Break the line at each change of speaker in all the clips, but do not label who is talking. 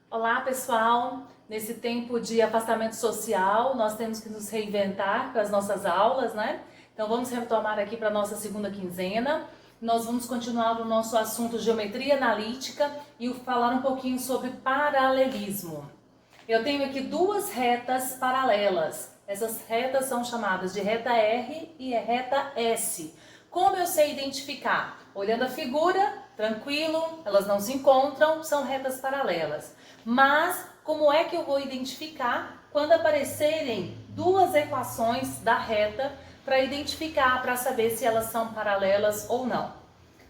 Olá, pessoal! Nesse tempo de afastamento social, nós temos que nos reinventar com as nossas aulas, né? Então vamos retomar aqui para a nossa segunda quinzena. Nós vamos continuar no nosso assunto geometria analítica e falar um pouquinho sobre paralelismo. Eu tenho aqui duas retas paralelas. Essas retas são chamadas de reta R e reta S. Como eu sei identificar? Olhando a figura, tranquilo, elas não se encontram, são retas paralelas. Mas como é que eu vou identificar quando aparecerem duas equações da reta para identificar, para saber se elas são paralelas ou não?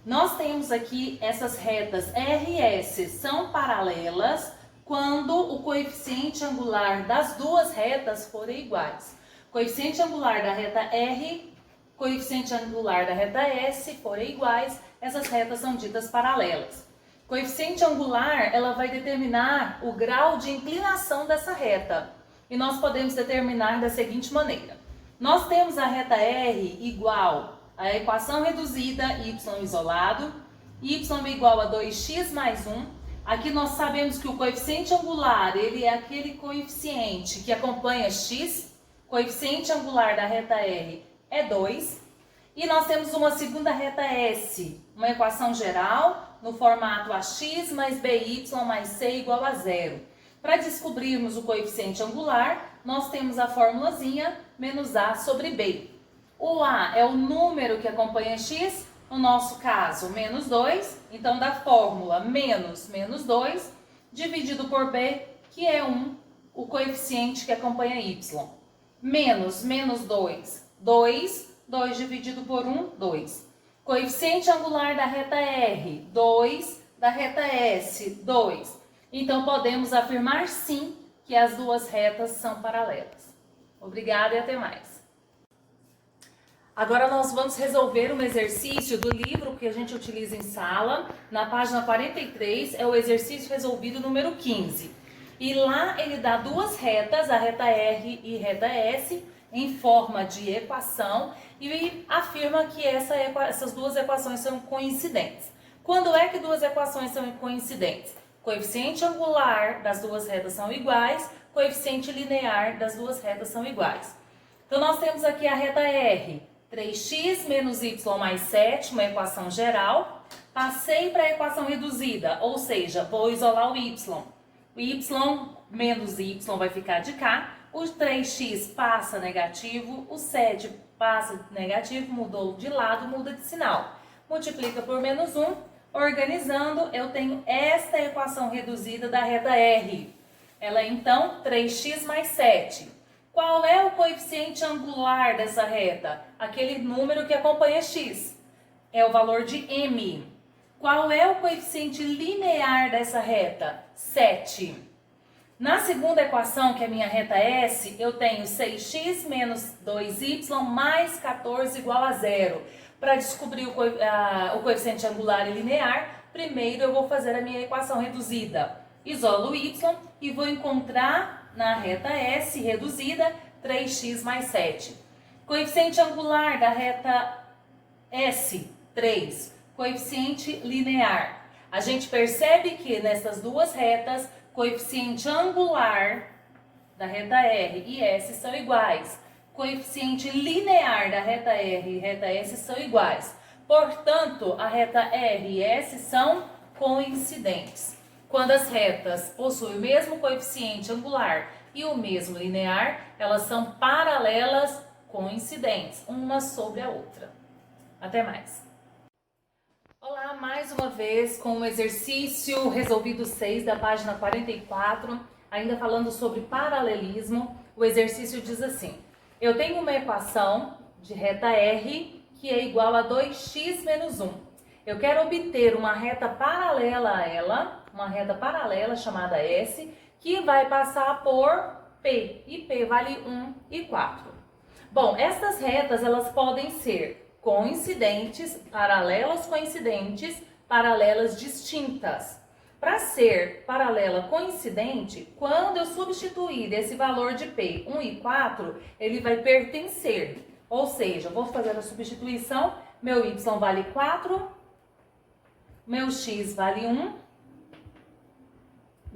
Nós temos aqui essas retas R e S são paralelas quando o coeficiente angular das duas retas forem iguais. Coeficiente angular da reta R, coeficiente angular da reta S forem iguais, essas retas são ditas paralelas. Coeficiente angular, ela vai determinar o grau de inclinação dessa reta. E nós podemos determinar da seguinte maneira. Nós temos a reta R igual a equação reduzida y isolado, y igual a 2x mais 1. Aqui nós sabemos que o coeficiente angular, ele é aquele coeficiente que acompanha x. Coeficiente angular da reta R é 2. E nós temos uma segunda reta S, uma equação geral no formato ax mais by mais c igual a 0. Para descobrirmos o coeficiente angular, nós temos a formulazinha menos a sobre b. O a é o número que acompanha x, no nosso caso, menos 2. Então, da fórmula menos 2, dividido por b, que é 1, o coeficiente que acompanha y. Menos 2, 2 dividido por 1, 2. Coeficiente angular da reta R, 2, da reta S, 2. Então, podemos afirmar sim que as duas retas são paralelas. Obrigada e até mais. Agora nós vamos resolver um exercício do livro que a gente utiliza em sala. Na página 43 é o exercício resolvido número 15. E lá ele dá duas retas, a reta R e reta S, em forma de equação e afirma que essas duas equações são coincidentes. Quando é que duas equações são coincidentes? Coeficiente angular das duas retas são iguais, coeficiente linear das duas retas são iguais. Então nós temos aqui a reta R, 3x menos y mais 7, uma equação geral. Passei para a equação reduzida, ou seja, vou isolar o y. O y menos y vai ficar de cá. O 3x passa negativo, o 7 passa negativo, mudou de lado, muda de sinal. Multiplica por menos 1, organizando, eu tenho esta equação reduzida da reta R. Ela é então 3x mais 7. Qual é o coeficiente angular dessa reta? Aquele número que acompanha x. É o valor de m. Qual é o coeficiente linear dessa reta? 7. Na segunda equação, que é a minha reta S, eu tenho 6x menos 2y mais 14 igual a 0. Para descobrir o coeficiente angular e linear, primeiro eu vou fazer a minha equação reduzida. Isolo o y e vou encontrar na reta S reduzida 3x mais 7. Coeficiente angular da reta S, 3. Coeficiente linear. A gente percebe que nessas duas retas, coeficiente angular da reta R e S são iguais. Coeficiente linear da reta R e reta S são iguais. Portanto, a reta R e S são coincidentes. Quando as retas possuem o mesmo coeficiente angular e o mesmo linear, elas são paralelas coincidentes, uma sobre a outra. Até mais. Olá, mais uma vez com o exercício resolvido 6 da página 44, ainda falando sobre paralelismo. O exercício diz assim: eu tenho uma equação de reta R que é igual a 2x menos 1. Eu quero obter uma reta paralela a ela, uma reta paralela chamada S, que vai passar por P, e P vale 1 e 4. Bom, estas retas elas podem ser coincidentes, paralelas distintas. Para ser paralela coincidente, quando eu substituir esse valor de P, 1 e 4, ele vai pertencer. Ou seja, eu vou fazer a substituição, meu Y vale 4, meu X vale 1,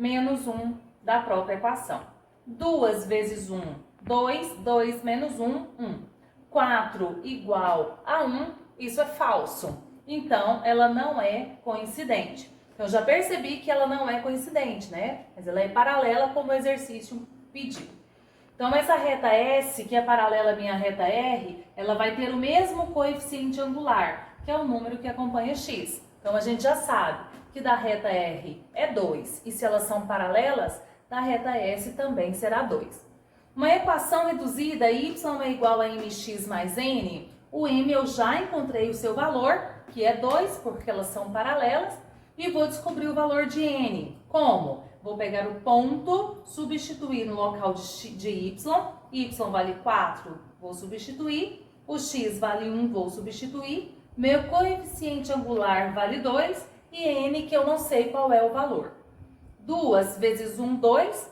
menos 1 da própria equação. 2 vezes 1, 2, 2 menos 1, 1. 4 igual a 1, isso é falso. Então, ela não é coincidente. Então, já percebi que ela não é coincidente, né? Mas ela é paralela como o exercício pediu. Então, essa reta S, que é paralela à minha reta R, ela vai ter o mesmo coeficiente angular, que é o número que acompanha x. Então, a gente já sabe que da reta R é 2. E se elas são paralelas, da reta S também será 2. Uma equação reduzida, y é igual a mx mais n, o m eu já encontrei o seu valor, que é 2, porque elas são paralelas, e vou descobrir o valor de n. Como? Vou pegar o ponto, substituir no local de y vale 4, vou substituir, o x vale 1, vou substituir, meu coeficiente angular vale 2 e n que eu não sei qual é o valor. 2 vezes 1, 2,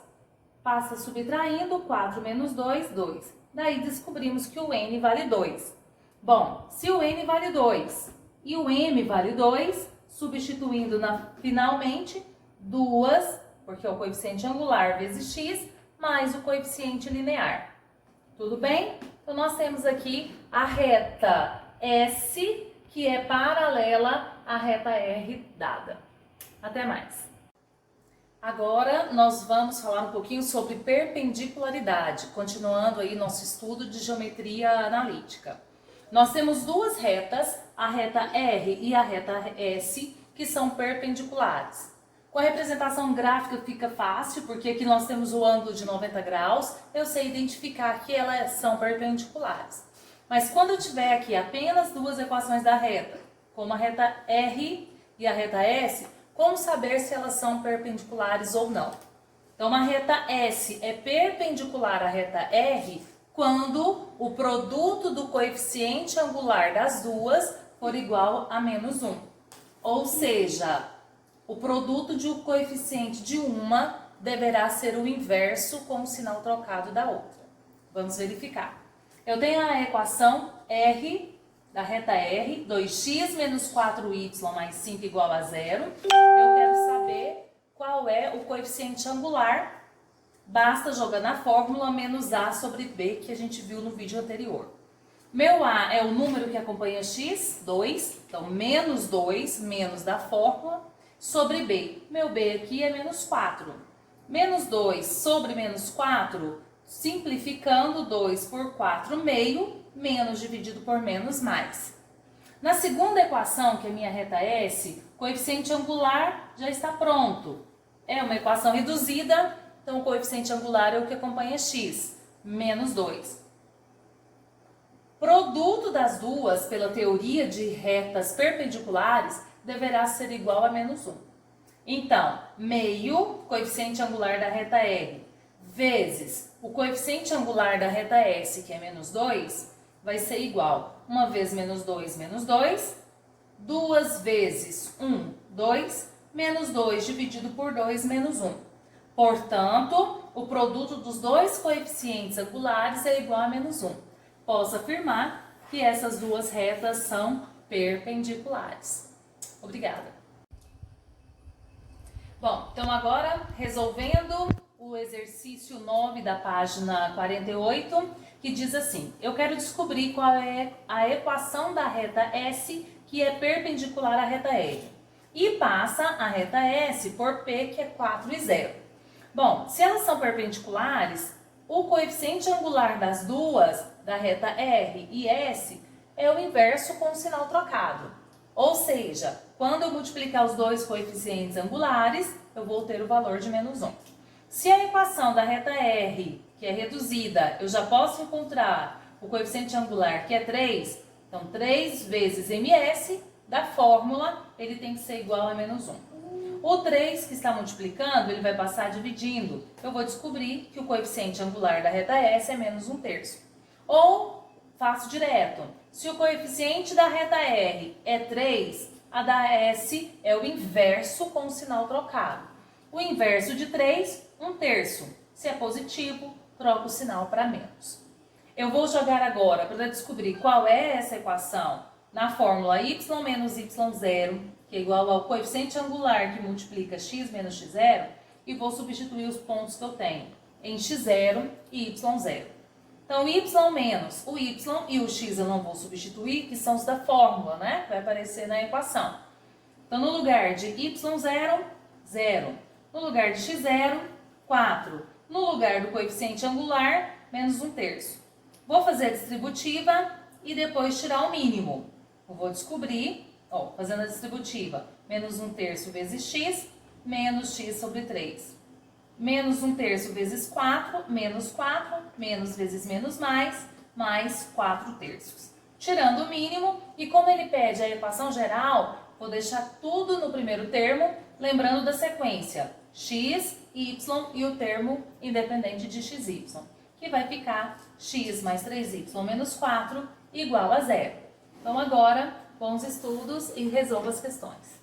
passa subtraindo, 4 menos 2, 2. Daí descobrimos que o n vale 2. Bom, se o n vale 2 e o m vale 2, substituindo finalmente, 2, porque é o coeficiente angular vezes x, mais o coeficiente linear. Tudo bem? Então, nós temos aqui a reta S, que é paralela à reta R dada. Até mais. Agora, nós vamos falar um pouquinho sobre perpendicularidade, continuando aí nosso estudo de geometria analítica. Nós temos duas retas, a reta R e a reta S, que são perpendiculares. Com a representação gráfica fica fácil, porque aqui nós temos o ângulo de 90 graus, eu sei identificar que elas são perpendiculares. Mas quando eu tiver aqui apenas duas equações da reta, como a reta R e a reta S, como saber se elas são perpendiculares ou não? Então, a reta S é perpendicular à reta R quando o produto do coeficiente angular das duas for igual a menos 1. Ou seja, o produto de um coeficiente de uma deverá ser o inverso com o sinal trocado da outra. Vamos verificar. Eu tenho a equação R, da reta R, 2x menos 4y mais 5 igual a 0. Eu quero saber qual é o coeficiente angular. Basta jogar na fórmula menos a sobre b, que a gente viu no vídeo anterior. Meu a é o número que acompanha x, 2. Então, menos 2, menos da fórmula, sobre b. Meu b aqui é menos 4. Menos 2 sobre menos 4, simplificando 2 por 4 meio, menos dividido por menos mais. Na segunda equação, que é a minha reta S, o coeficiente angular já está pronto. É uma equação reduzida, então o coeficiente angular é o que acompanha x, menos 2. Produto das duas, pela teoria de retas perpendiculares, deverá ser igual a menos 1. Então, meio, coeficiente angular da reta R, vezes o coeficiente angular da reta S, que é menos 2, vai ser igual 1 vezes menos 2, 2 vezes 1, 2, menos 2 dividido por 2, menos 1. Portanto, o produto dos dois coeficientes angulares é igual a menos 1. Posso afirmar que essas duas retas são perpendiculares. Obrigada. Bom, então agora resolvendo o exercício 9 da página 48, que diz assim: eu quero descobrir qual é a equação da reta S que é perpendicular à reta R. E passa a reta S por P, que é 4 e 0. Bom, se elas são perpendiculares, o coeficiente angular das duas, da reta R e S, é o inverso com o sinal trocado. Ou seja, quando eu multiplicar os dois coeficientes angulares, eu vou ter o valor de menos 1. Se a equação da reta R, que é reduzida, eu já posso encontrar o coeficiente angular, que é 3, então 3 vezes ms, da fórmula, ele tem que ser igual a menos 1. O 3 que está multiplicando, ele vai passar dividindo. Eu vou descobrir que o coeficiente angular da reta S é menos 1/3. Ou, faço direto, se o coeficiente da reta R é 3, a da S é o inverso com o sinal trocado. O inverso de 3, 1/3. Se é positivo, troco o sinal para menos. Eu vou jogar agora para descobrir qual é essa equação na fórmula y menos y0, que é igual ao coeficiente angular que multiplica x menos x0, e vou substituir os pontos que eu tenho em x0 e y0. Então, y menos o y e o x eu não vou substituir, que são os da fórmula, né? Vai aparecer na equação. Então, no lugar de y0, 0. No lugar de x0, 4. No lugar do coeficiente angular, menos 1/3. Vou fazer a distributiva e depois tirar o mínimo. Eu vou descobrir, fazendo a distributiva, menos 1/3 vezes x, menos x sobre 3. Menos 1/3 vezes 4, menos 4, menos vezes menos mais 4/3. Tirando o mínimo, e como ele pede a equação geral, vou deixar tudo no primeiro termo, lembrando da sequência x, y e o termo independente de xy, que vai ficar x mais 3y menos 4 igual a 0. Então agora, bons estudos e resolva as questões.